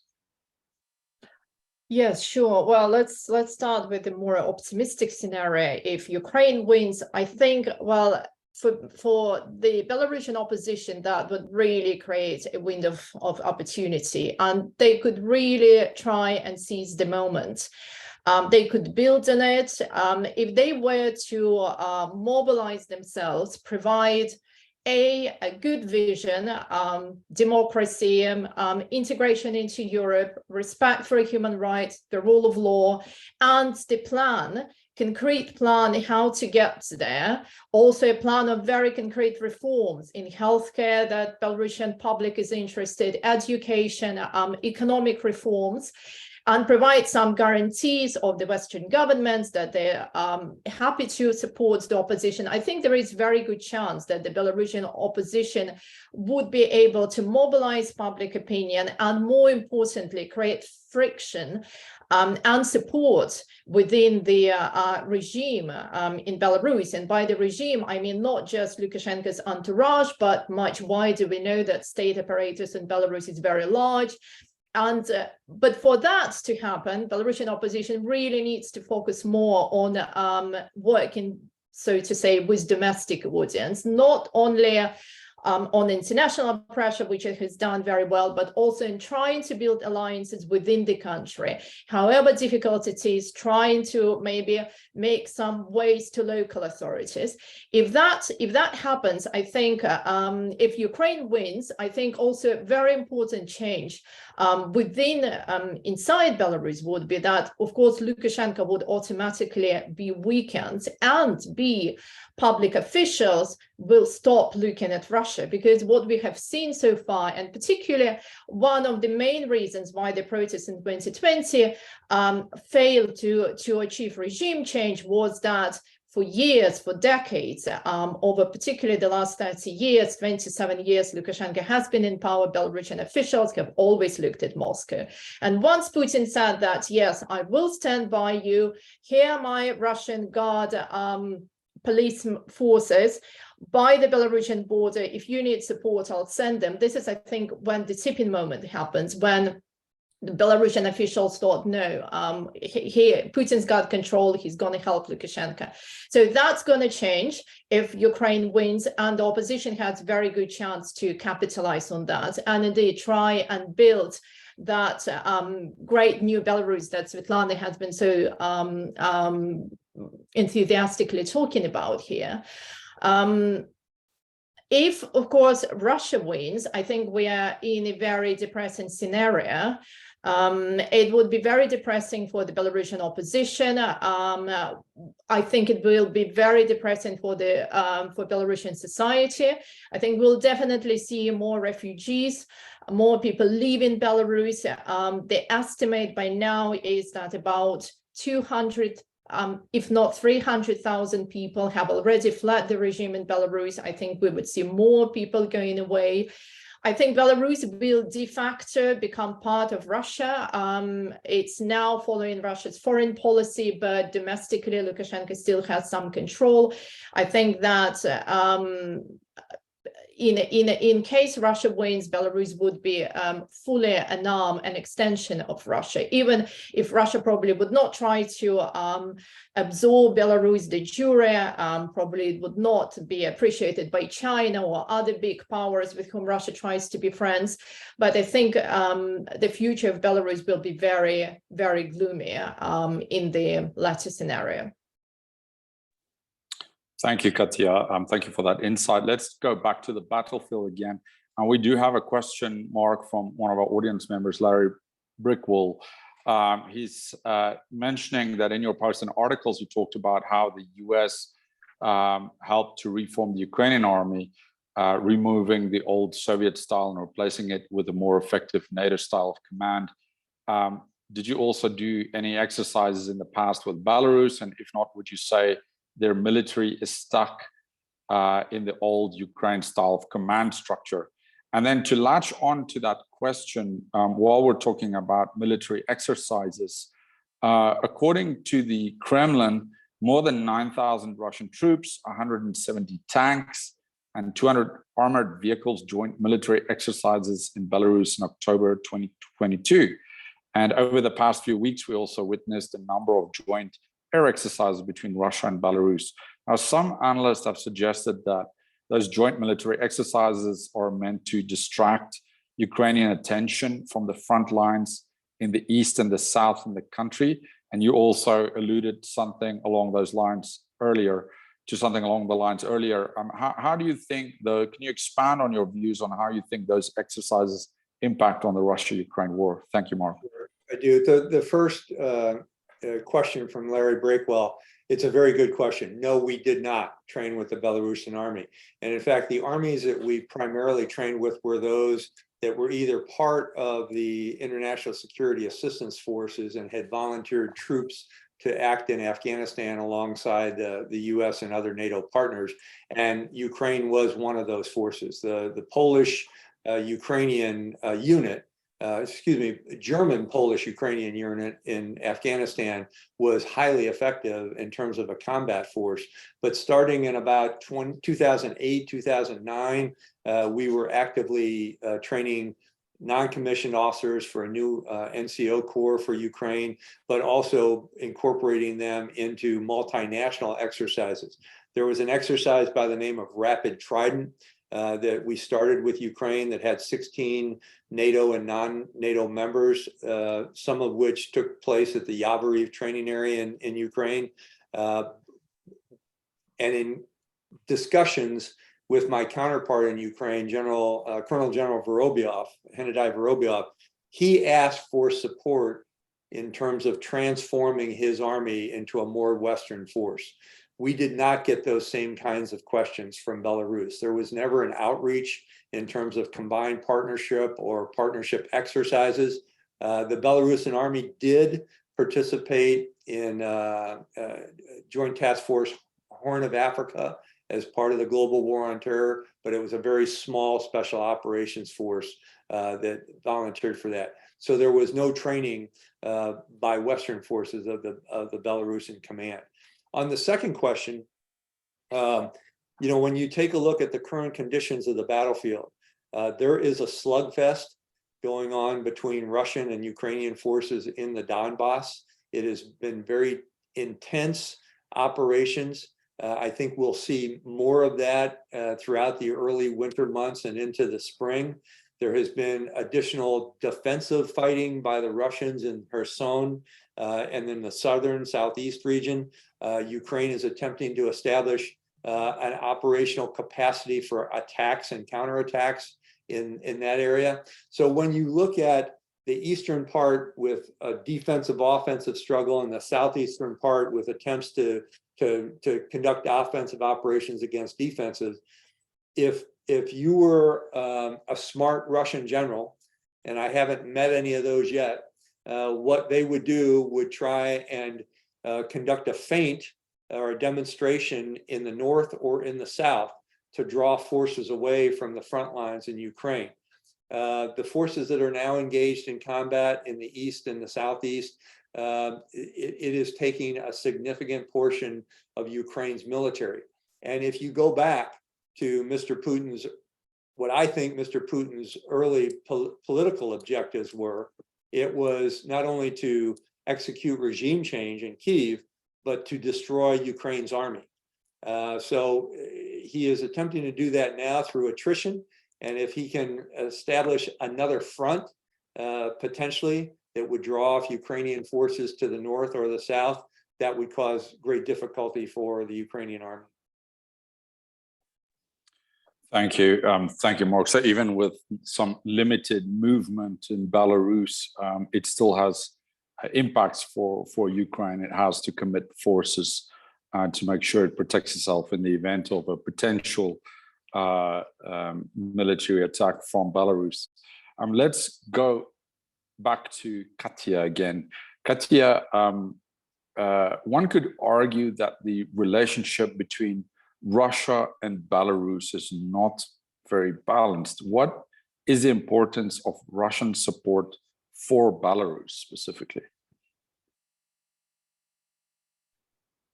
Yes, sure. Well, let's start with a more optimistic scenario. If Ukraine wins, I think, well, for the Belarusian opposition, that would really create a window of opportunity, and they could really try and seize the moment. They could build on it if they were to mobilize themselves, provide a good vision, democracy, integration into Europe, respect for human rights, the rule of law, and the concrete plan how to get there. Also a plan of very concrete reforms in healthcare that Belarusian public is interested, education, economic reforms, and provide some guarantees of the Western governments that they're happy to support the opposition. I think there is very good chance that the Belarusian opposition would be able to mobilize public opinion and, more importantly, create friction and support within the regime in Belarus. And by the regime, I mean not just Lukashenko's entourage, but much wider. We know that state apparatus in Belarus is very large. And but for that to happen, Belarusian opposition really needs to focus more on working, so to say, with domestic audience, not only on international pressure, which it has done very well, but also in trying to build alliances within the country. However difficult it is, trying to maybe make some ways to local authorities. If that happens, I think if Ukraine wins, I think also a very important change within inside Belarus would be that, of course, Lukashenko would automatically be weakened, and public officials will stop looking at Russia, because what we have seen so far, and particularly one of the main reasons why the protests in 2020 failed to achieve regime change, was that for years, for decades, over particularly the last 30 years, 27 years, Lukashenko has been in power. Belarusian officials have always looked at Moscow. And once Putin said that, yes, I will stand by you, here are my Russian Guard police forces by the Belarusian border, if you need support, I'll send them. This is, I think, when the tipping moment happens, when the Belarusian officials thought, no, Putin's got control, he's going to help Lukashenko. So that's going to change if Ukraine wins, and the opposition has very good chance to capitalize on that and indeed try and build that great new Belarus that Sviatlana has been so enthusiastically talking about here. If, of course, Russia wins, I think we are in a very depressing scenario. It would be very depressing for the Belarusian opposition. I think it will be very depressing for Belarusian society. I think we'll definitely see more refugees, more people leaving Belarus. The estimate by now is that about 200, if not 300,000 people have already fled the regime in Belarus. I think we would see more people going away. I think Belarus will de facto become part of Russia. It's now following Russia's foreign policy, but domestically, Lukashenko still has some control. I think that in case Russia wins, Belarus would be fully an arm, an extension of Russia. Even if Russia probably would not try to absorb Belarus de jure, probably it would not be appreciated by China or other big powers with whom Russia tries to be friends. But I think the future of Belarus will be very, very gloomy in the latter scenario. Thank you, Katia. Thank you for that insight. Let's go back to the battlefield again. And we do have a question, Mark, from one of our audience members, Larry Brickwell. He's mentioning that in your posts and articles, you talked about how the US helped to reform the Ukrainian army, removing the old Soviet style and replacing it with a more effective NATO style of command. Did you also do any exercises in the past with Belarus? And if not, would you say their military is stuck in the old Ukraine style of command structure? And then to latch on to that question, while we're talking about military exercises, according to the Kremlin, more than 9,000 Russian troops, 170 tanks, and 200 armored vehicles joined military exercises in Belarus in October 2022. And over the past few weeks, we also witnessed a number of joint air exercises between Russia and Belarus. Now, some analysts have suggested that those joint military exercises are meant to distract Ukrainian attention from the front lines in the east and the south in the country. And you also alluded something along those lines earlier. How do you think, though, can you expand on your views on how you think those exercises impact on the Russia-Ukraine war? Thank you, Mark. I do. The first question from Larry Breakwell, it's a very good question. No, we did not train with the Belarusian army. And in fact, the armies that we primarily trained with were those that were either part of the International Security Assistance Forces and had volunteered troops to act in Afghanistan alongside the US and other NATO partners. And Ukraine was one of those forces. The Polish Ukrainian unit, German Polish Ukrainian unit in Afghanistan was highly effective in terms of a combat force. But starting in about 2008, 2009, we were actively training non-commissioned officers for a new NCO Corps for Ukraine, but also incorporating them into multinational exercises. There was an exercise by the name of Rapid Trident that we started with Ukraine that had 16 NATO and non-NATO members, some of which took place at the Yavoriv training area in Ukraine. And in discussions with my counterpart in Ukraine, Colonel General Vorobyov, Hennadai Vorobyov, he asked for support in terms of transforming his army into a more Western force. We did not get those same kinds of questions from Belarus. There was never an outreach in terms of combined partnership or partnership exercises. The Belarusian army did participate in Joint Task Force Horn of Africa as part of the global war on terror, but it was a very small special operations force that volunteered for that. So there was no training by Western forces of the Belarusian command. On the second question, when you take a look at the current conditions of the battlefield, there is a slugfest going on between Russian and Ukrainian forces in the Donbass. It has been very intense operations. I think we'll see more of that throughout the early winter months and into the spring. There has been additional defensive fighting by the Russians in Kherson and then the southeast region. Ukraine is attempting to establish an operational capacity for attacks and counterattacks in that area. So when you look at the eastern part with a defensive-offensive struggle and the southeastern part with attempts to conduct offensive operations against defenses, if you were a smart Russian general, and I haven't met any of those yet, what they would do would try and conduct a feint or a demonstration in the north or in the south to draw forces away from the front lines in Ukraine. The forces that are now engaged in combat in the east and the southeast, it is taking a significant portion of Ukraine's military. And if you go back to what I think Mr. Putin's early political objectives were, it was not only to execute regime change in Kyiv, but to destroy Ukraine's army. So he is attempting to do that now through attrition. And if he can establish another front, potentially, that would draw off Ukrainian forces to the north or the south, that would cause great difficulty for the Ukrainian army. Thank you. Thank you, Mark. So even with some limited movement in Belarus, it still has impacts for Ukraine. It has to commit forces to make sure it protects itself in the event of a potential military attack from Belarus. Let's go back to Katia again. Katia, one could argue that the relationship between Russia and Belarus is not very balanced. What is the importance of Russian support for Belarus specifically?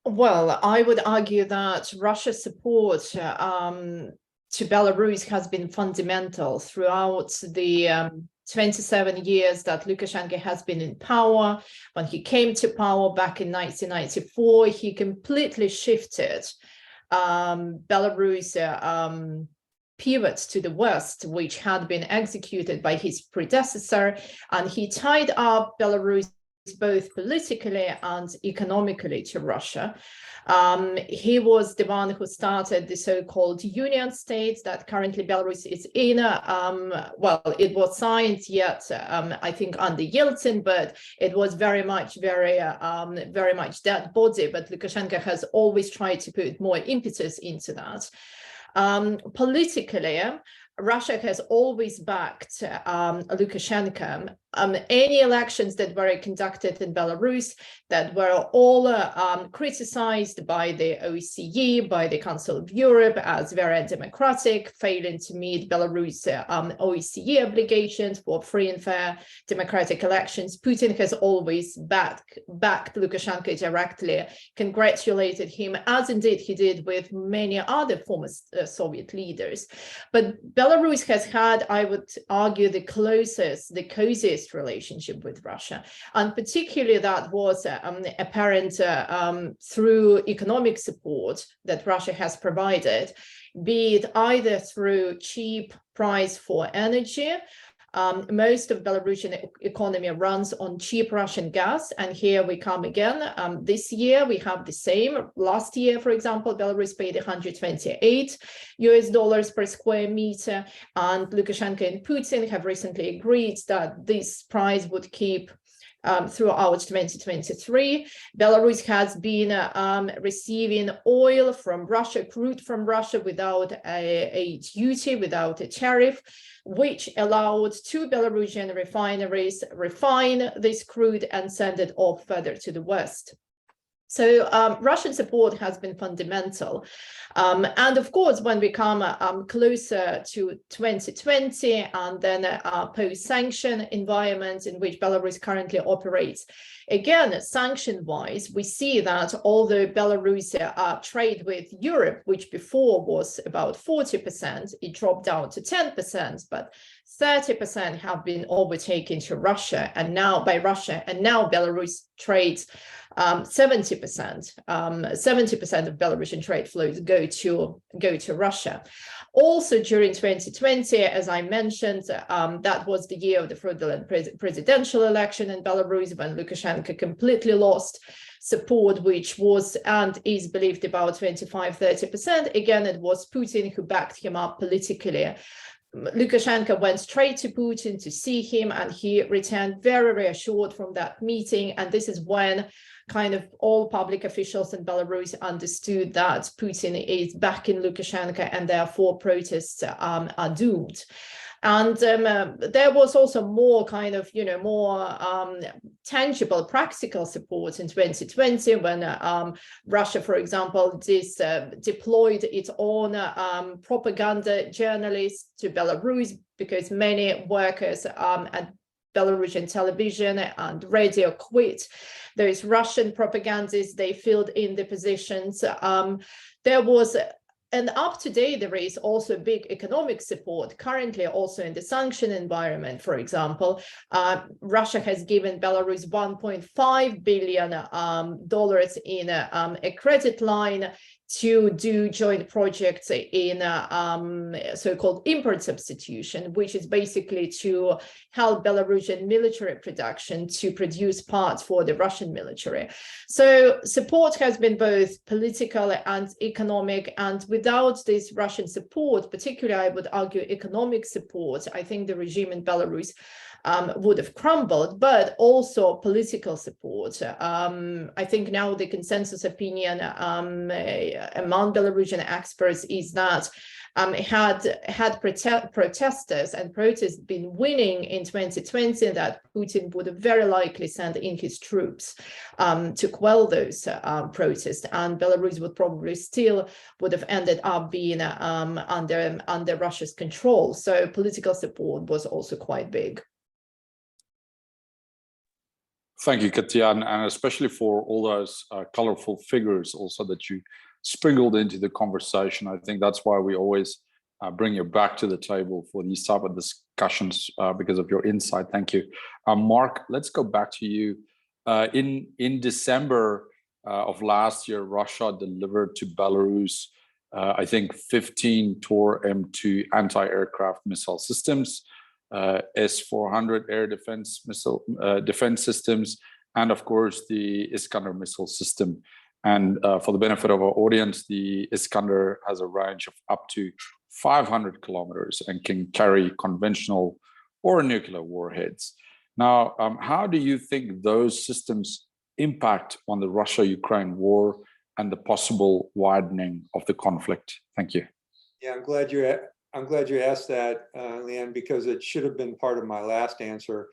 Well, I would argue that Russia's support to Belarus has been fundamental throughout the 27 years that Lukashenko has been in power. When he came to power back in 1994, he completely shifted Belarus pivots to the West, which had been executed by his predecessor, and he tied up Belarus both politically and economically to Russia. He was the one who started the so-called Union States that currently Belarus is in. Well, it was signed yet, I think, under Yeltsin, but it was very much dead body. But Lukashenko has always tried to put more impetus into that. Politically, Russia has always backed Lukashenko. Any elections that were conducted in Belarus that were all criticized by the OSCE, by the Council of Europe as very undemocratic, failing to meet Belarus OSCE obligations for free and fair democratic elections. Putin has always backed Lukashenko directly, congratulated him, as indeed he did with many other former Soviet leaders. But Belarus has had, I would argue, the coziest relationship with Russia, and particularly that was apparent through economic support that Russia has provided, be it either through cheap price for energy. Most of Belarusian economy runs on cheap Russian gas, and here we come again. This year we have the same. Last year, for example, Belarus paid $128 per square meter, and Lukashenko and Putin have recently agreed that this price would keep throughout 2023. Belarus has been receiving oil from Russia, crude from Russia, without a duty, without a tariff, which allowed two Belarusian refineries refine this crude and send it off further to the West. So Russian support has been fundamental. And of course, when we come closer to 2020 and then a post-sanction environment in which Belarus currently operates, again, sanction-wise, we see that although Belarus trade with Europe, which before was about 40%, it dropped down to 10%, but 30% have been overtaken to Russia, and now by Russia, and now Belarus trades 70%. 70% of Belarusian trade flows go to Russia. Also during 2020, as I mentioned, that was the year of the fraudulent presidential election in Belarus, when Lukashenko completely lost support, which was and is believed about 25–30%. Again, it was Putin who backed him up politically. Lukashenko went straight to Putin to see him, and he returned very reassured from that meeting. And this is when kind of all public officials in Belarus understood that Putin is backing Lukashenko, and therefore protests are doomed. And there was also more kind of, more tangible, practical support in 2020 when Russia, for example, deployed its own propaganda journalists to Belarus, because many workers at Belarusian television and radio quit. Those Russian propagandists, they filled in the positions. There was And up to date, there is also big economic support currently also in the sanction environment. For example, Russia has given Belarus $1.5 billion in a credit line to do joint projects in so-called import substitution, which is basically to help Belarusian military production to produce parts for the Russian military. So support has been both political and economic, and without this Russian support, particularly I would argue economic support, I think the regime in Belarus would have crumbled, but also political support. I think now the consensus opinion among Belarusian experts is that had protesters and protests been winning in 2020, that Putin would have very likely sent in his troops to quell those protests, and Belarus would probably still would have ended up being under Russia's control. So political support was also quite big. Thank you, Katia, and especially for all those colorful figures also that you sprinkled into the conversation. I think that's why we always bring you back to the table for these type of discussions because of your insight. Thank you. Mark, let's go back to you. In December, of last year, Russia delivered to Belarus, I think, 15 Tor M2 anti-aircraft missile systems, S-400 air defense missile defense systems, and of course the Iskander missile system. And for the benefit of our audience, the Iskander has a range of up to 500 kilometers and can carry conventional or nuclear warheads. Now, how do you think those systems impact on the Russia-Ukraine war and the possible widening of the conflict? Thank you. Yeah, I'm glad you asked that, Leon, because it should have been part of my last answer.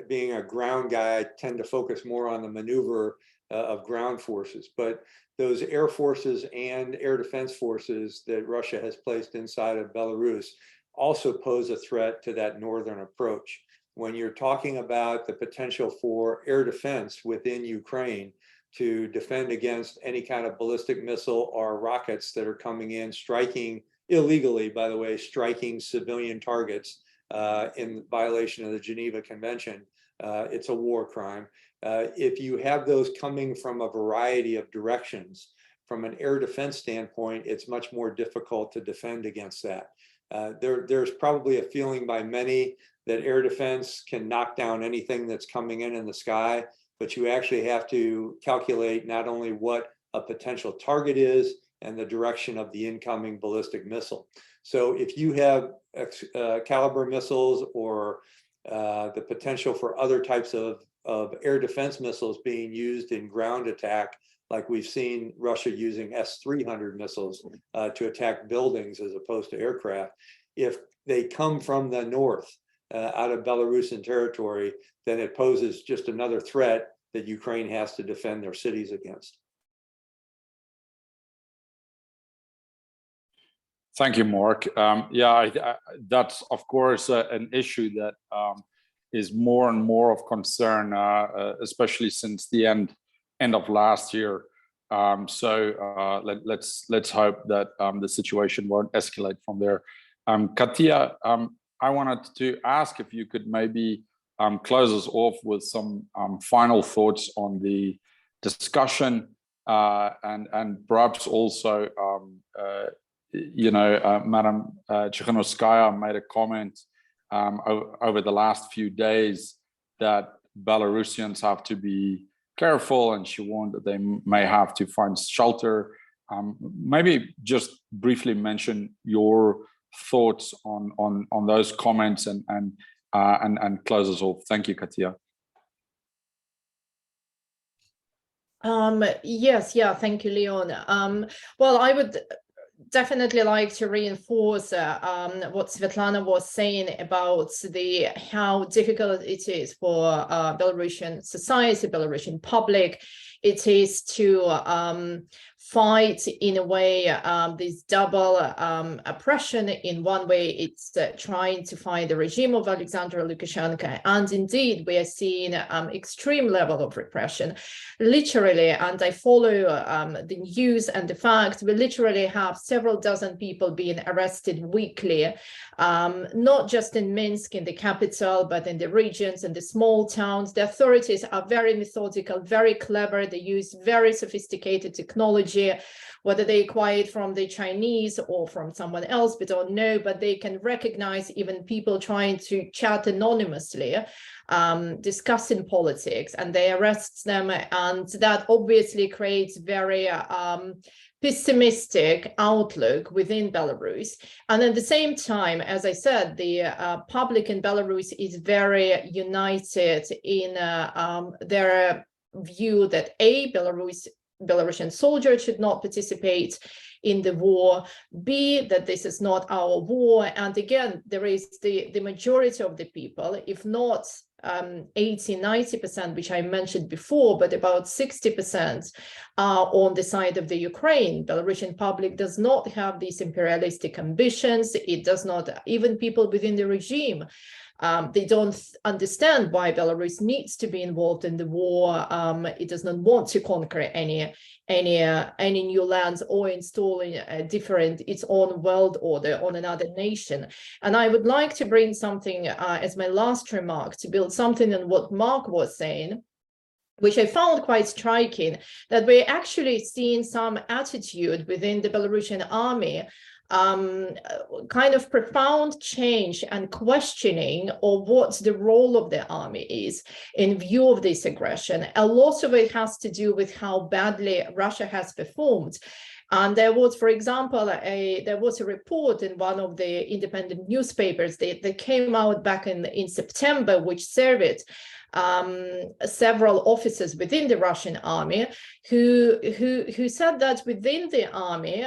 Being a ground guy, I tend to focus more on the maneuver of ground forces, but those air forces and air defense forces that Russia has placed inside of Belarus also pose a threat to that northern approach. When you're talking about the potential for air defense within Ukraine to defend against any kind of ballistic missile or rockets that are coming in, striking illegally, by the way, striking civilian targets in violation of the Geneva Convention, it's a war crime. If you have those coming from a variety of directions, from an air defense standpoint, it's much more difficult to defend against that. There's probably a feeling by many that air defense can knock down anything that's coming in the sky, but you actually have to calculate not only what a potential target is and the direction of the incoming ballistic missile. So if you have caliber missiles or the potential for other types of air defense missiles being used in ground attack, like we've seen Russia using S-300 missiles to attack buildings as opposed to aircraft, if they come from the north out of Belarusian territory, then it poses just another threat that Ukraine has to defend their cities against. Thank you, Mark. That's of course an issue that is more and more of concern, especially since the end of last year. Let's hope that the situation won't escalate from there. Katia, I wanted to ask if you could maybe close us off with some final thoughts on the discussion, and perhaps also, Madam Tsikhanouskaya made a comment over the last few days that Belarusians have to be careful, and she warned that they may have to find shelter. Maybe just briefly mention your thoughts on those comments and close us off. Thank you, Katia. Yes, yeah, thank you, Leon. Well, I would definitely like to reinforce what Sviatlana was saying about how difficult it is for Belarusian society, Belarusian public. It is to fight in a way this double oppression. In one way, it's trying to fight the regime of Alyaksandr Lukashenka, and indeed we are seeing extreme level of repression, literally. And I follow the news and the fact we literally have several dozen people being arrested weekly, not just in Minsk, in the capital, but in the regions and the small towns. The authorities are very methodical, very clever. They use very sophisticated technology. Whether they acquire it from the Chinese or from someone else, we don't know, but they can recognize even people trying to chat anonymously, discussing politics, and they arrest them. And that obviously creates very pessimistic outlook within Belarus. And at the same time, as I said, the public in Belarus is very united in their view that Belarusian soldiers should not participate in the war, B, that this is not our war. And again, there is the majority of the people, if not 80–90%, which I mentioned before, but about 60% are on the side of the Ukraine. Belarusian public does not have these imperialistic ambitions. It does not, even people within the regime, they don't understand why Belarus needs to be involved in the war. It does not want to conquer any new lands or installing its own world order on another nation. And I would like to bring something as my last remark, to build something on what Mark was saying. which I found quite striking, that we're actually seeing some attitude within the Belarusian army, kind of profound change and questioning of what the role of the army is in view of this aggression. A lot of it has to do with how badly Russia has performed. And there was, for example, there was a report in one of the independent newspapers that came out back in September, which surveyed several officers within the Russian army who said that within the army,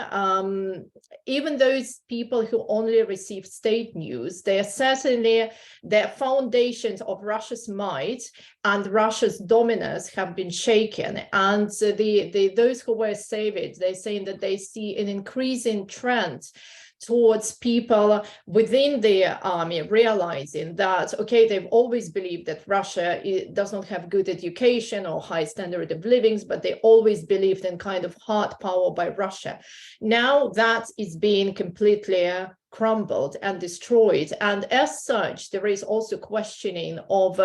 even those people who only receive state news, they are certainly the foundations of Russia's might and Russia's dominance have been shaken. And those who were surveyed, they're saying that they see an increasing trend towards people within the army realizing that, okay, they've always believed that Russia does not have good education or high standard of living, but they always believed in kind of hard power by Russia. Now that is being completely crumbled and destroyed. And as such, there is also questioning of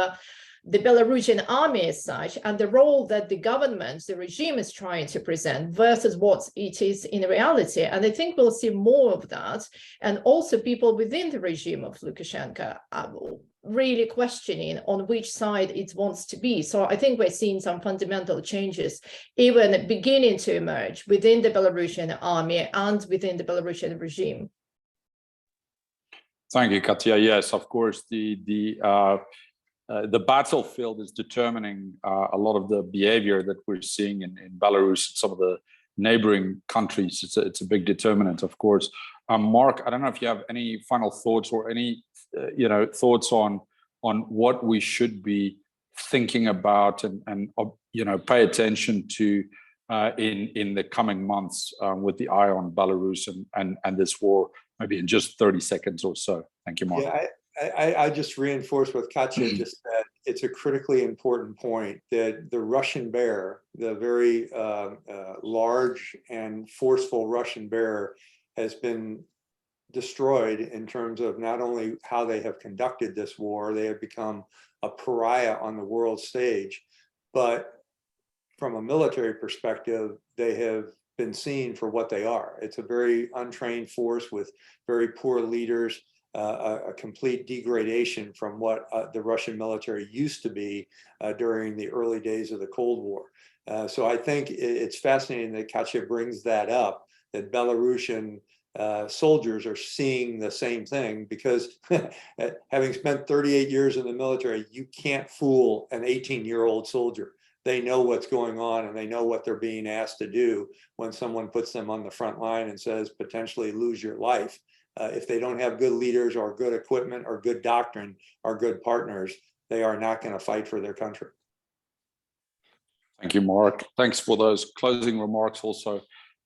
the Belarusian army as such, and the role that the government, the regime is trying to present versus what it is in reality. And I think we'll see more of that. And also people within the regime of Lukashenko are really questioning on which side it wants to be. So I think we're seeing some fundamental changes even beginning to emerge within the Belarusian army and within the Belarusian regime. Thank you, Katia. Yes, of course, the battlefield is determining a lot of the behavior that we're seeing in Belarus and some of the neighboring countries. It's a big determinant, of course. Mark, I don't know if you have any final thoughts or any thoughts on what we should be thinking about and pay attention to in the coming months with the eye on Belarus and this war, maybe in just 30 seconds or so. Thank you, Mark. Yeah, I just reinforce what Katia just said. It's a critically important point that the Russian bear, the very large and forceful Russian bear, has been destroyed in terms of not only how they have conducted this war, they have become a pariah on the world stage, but from a military perspective, they have been seen for what they are. It's a very untrained force with very poor leaders, a complete degradation from what the Russian military used to be during the early days of the Cold War. So I think it's fascinating that Katia brings that up, that Belarusian soldiers are seeing the same thing, because having spent 38 years in the military, you can't fool an 18-year-old soldier. They know what's going on and they know what they're being asked to do when someone puts them on the front line and says potentially lose your life. If they don't have good leaders or good equipment or good doctrine or good partners, they are not going to fight for their country. Thank you, Mark. Thanks for those closing remarks also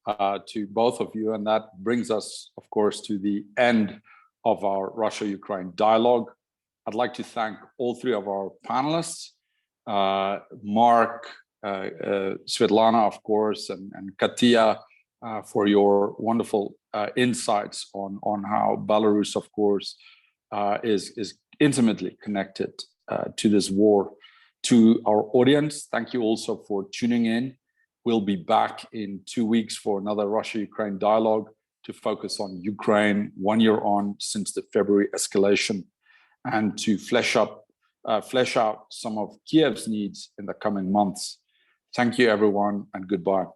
to both of you. And that brings us, of course, to the end of our Russia-Ukraine dialogue. I'd like to thank all three of our panelists, Mark, Sviatlana, of course, and Katia, for your wonderful insights on how Belarus, of course, is intimately connected to this war. To our audience, thank you also for tuning in. We'll be back in 2 weeks for another Russia-Ukraine dialogue to focus on Ukraine 1 year on since the February escalation, and to flesh out some of Kiev's needs in the coming months. Thank you, everyone, and goodbye.